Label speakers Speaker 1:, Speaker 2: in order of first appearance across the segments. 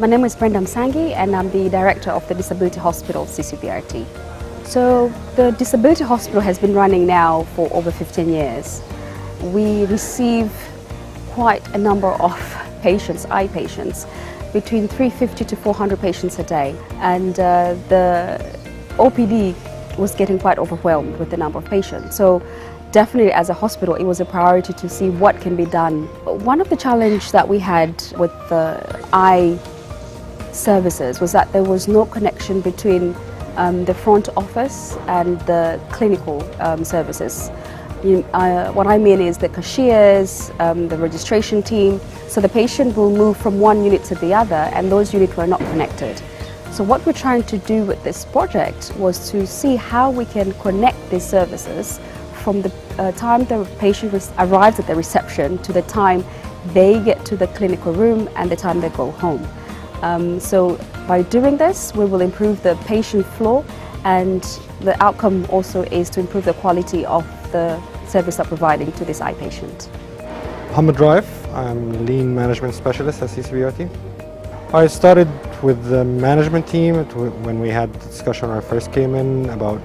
Speaker 1: My name is Brenda Msangi and I'm the Director of the Disability Hospital, Ccbrt. So the Disability Hospital has been running now for over 15 years. We receive quite a number of patients, eye patients, between 350 to 400 patients a day. And the OPD was getting quite overwhelmed with the number of patients. So definitely as a hospital, it was a priority to see what can be done. One of the challenges that we had with the eye services was that there was no connection between the front office and the clinical services. What I mean is the cashiers, the registration team, so the patient will move from one unit to the other and those units were not connected. So what we're trying to do with this project was to see how we can connect these services from the time the patient arrives at the reception to the time they get to the clinical room and the time they go home. So by doing this, we will improve the patient flow, and the outcome also is to improve the quality of the service we're providing to this eye patient.
Speaker 2: Hamad Raif, I'm Lean Management Specialist at Ccbrt. I started with the management team when we had the discussion when I first came in about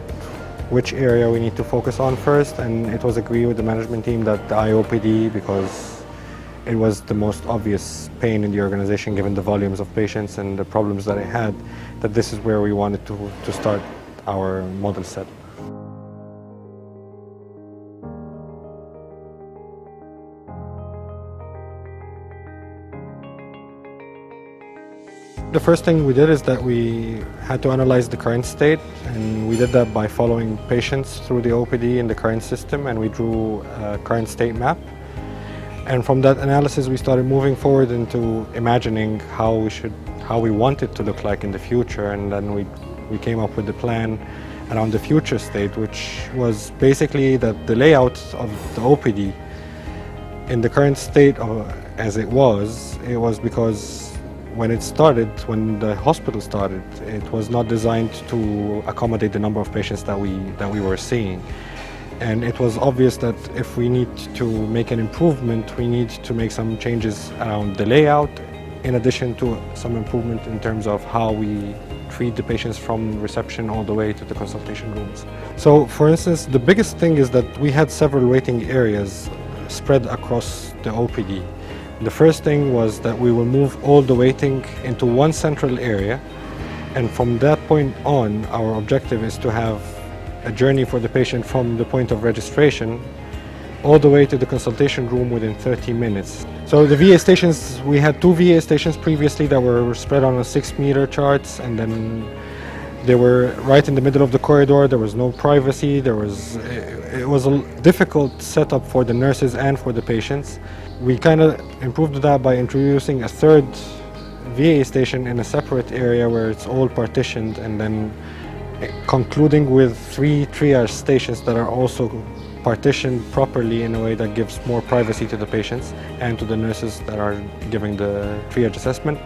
Speaker 2: which area we need to focus on first, and it was agreed with the management team that the Eye Opd, because it was the most obvious pain in the organization given the volumes of patients and the problems that it had, that this is where we wanted to start our model set. The first thing we did is that we had to analyze the current state, and we did that by following patients through the OPD in the current system, and we drew a current state map. And from that analysis we started moving forward into imagining how we want it to look like in the future, and then we came up with the plan around the future state, which was basically that the layout of the OPD in the current state as it was because when the hospital started, it was not designed to accommodate the number of patients that we were seeing. And it was obvious that if we need to make an improvement, we need to make some changes around the layout, in addition to some improvement in terms of how we treat the patients from reception all the way to the consultation rooms. So, for instance, the biggest thing is that we had several waiting areas spread across the OPD. The first thing was that we will move all the waiting into one central area, and from that point on, our objective is to have a journey for the patient from the point of registration all the way to the consultation room within 30 minutes. So the VA stations, we had 2 VA stations previously that were spread on a 6-meter charts, and then they were right in the middle of the corridor. There was no privacy. It was a difficult setup for the nurses and for the patients. We kind of improved that by introducing a 3rd VA station in a separate area where it's all partitioned, and then concluding with 3 triage stations that are also partitioned properly in a way that gives more privacy to the patients and to the nurses that are giving the triage assessment.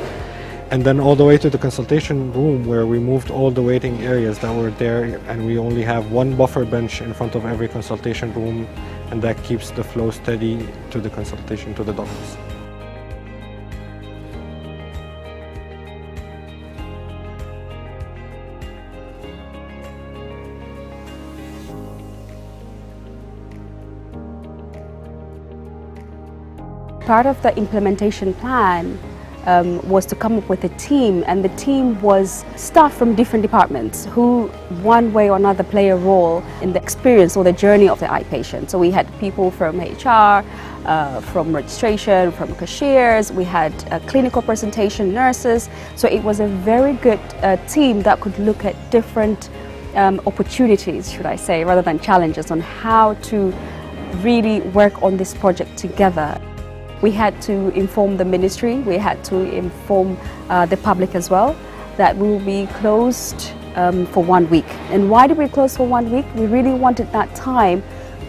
Speaker 2: And then all the way to the consultation room, where we moved all the waiting areas that were there, and we only have 1 buffer bench in front of every consultation room, and that keeps the flow steady to the consultation to the doctors.
Speaker 1: Part of the implementation plan was to come up with a team, and the team was staff from different departments who one way or another play a role in the experience or the journey of the eye patient. So we had people from HR, from registration, from cashiers, we had clinical presentation nurses. So it was a very good team that could look at different opportunities, should I say, rather than challenges, on how to really work on this project together. We had to inform the ministry, we had to inform the public as well, that we will be closed for 1 week. And why did we close for 1 week? We really wanted that time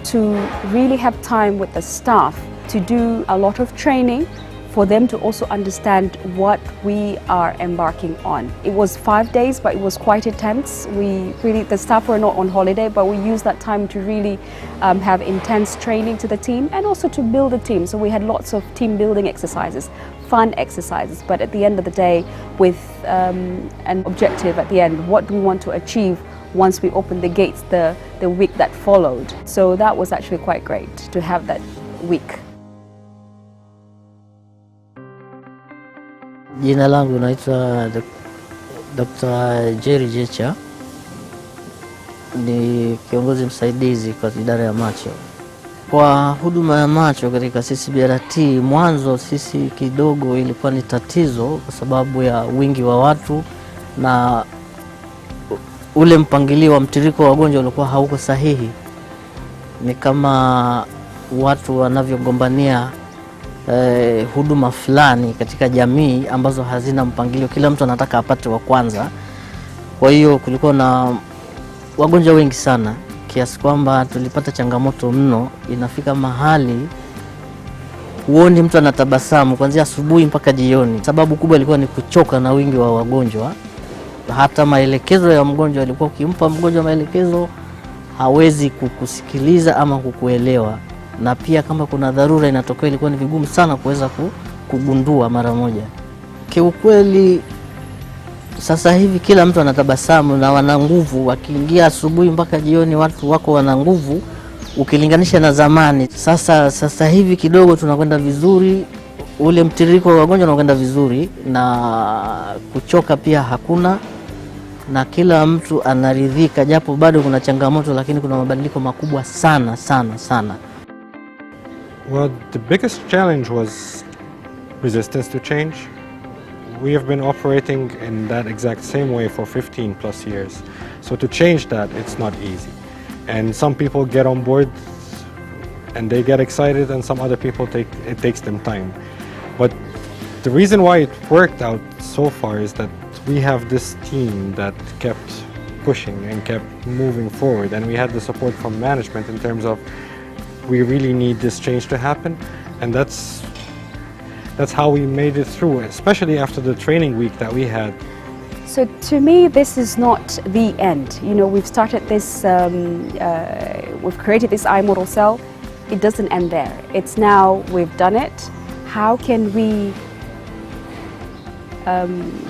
Speaker 1: to really have time with the staff to do a lot of training, for them to also understand what we are embarking on. It was 5 days, but it was quite intense. The staff were not on holiday, but we used that time to really have intense training to the team and also to build a team. So we had lots of team building exercises fun exercises, but at the end of the day, with an objective at the end. What do we want to achieve once we open the gates the week that followed? So that was actually quite great to have that week.
Speaker 3: Jina langu naitwa Dr. Jerry Jecha, ni kiongozi msaidizi kwa idara ya macho. Kwa huduma ya macho katika Ccbrt, mwanzo sisi kidogo ilikuwa ni tatizo kwa sababu ya wingi wa watu na ule mpangilio wa mtiriko wa wagonjwa ulikuwa hauko sahihi. Ni kama watu wanavyogombania huduma fulani katika jamii ambazo hazina mpangilio, kila mtu anataka apate wa kwanza. Kwa hiyo kulikuwa na wagonjwa wengi sana kiasi kwamba tulipata changamoto mno. Inafika mahali huoni mtu anatabasamu kuanzia asubuhi mpaka jioni. Sababu kubwa ilikuwa ni kuchoka na wingi wa wagonjwa. Hata maelekezo ya mgonjwa, ilikuwa ukimpa mgonjwa maelekezo hawezi kukusikiliza ama kukuelewa, na pia kama kuna dharura inatokea ilikuwa ni vigumu sana kuweza kugundua mara moja. Kiukweli sasa hivi kila mtu anatabasamu na wana nguvu, wakiingia asubuhi mpaka jioni watu wako wana nguvu ukilinganisha na zamani. Sasa hivi kidogo tunakwenda vizuri, ule mtiririko wa wagonjwa unakwenda vizuri na kuchoka pia hakuna, na kila mtu anaridhika, japo bado kuna changamoto lakini kuna mabadiliko makubwa sana sana sana.
Speaker 2: Well, the biggest challenge was resistance to change. We have been operating in that exact same way for 15 plus years. So to change that, it's not easy. And some people get on board and they get excited, and some other people it takes them time. But the reason why it worked out so far is that we have this team that kept pushing and kept moving forward, and we had the support from management in terms of we really need this change to happen, and that's how we made it through, especially after the training week that we had.
Speaker 1: So to me, this is not the end. You know, we've started this, we've created this eye model cell. It doesn't end there. It's now we've done it. How can we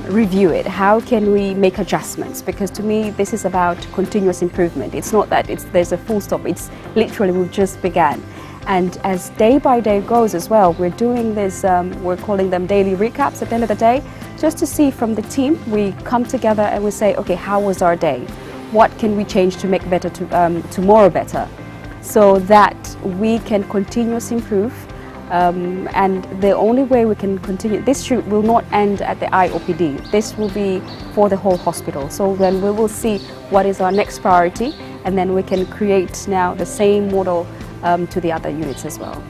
Speaker 1: review it? How can we make adjustments? Because to me, this is about continuous improvement. It's not that there's a full stop. It's literally we've just began. And as day by day goes as well, we're doing this, we're calling them daily recaps at the end of the day, just to see from the team, we come together and we say, okay, how was our day? What can we change to make better tomorrow better? So that we can continuously improve. And the only way we can continue, this shoot will not end at the Eye Opd. This will be for the whole hospital. So then we will see what is our next priority, and then we can create now the same model to the other units as well.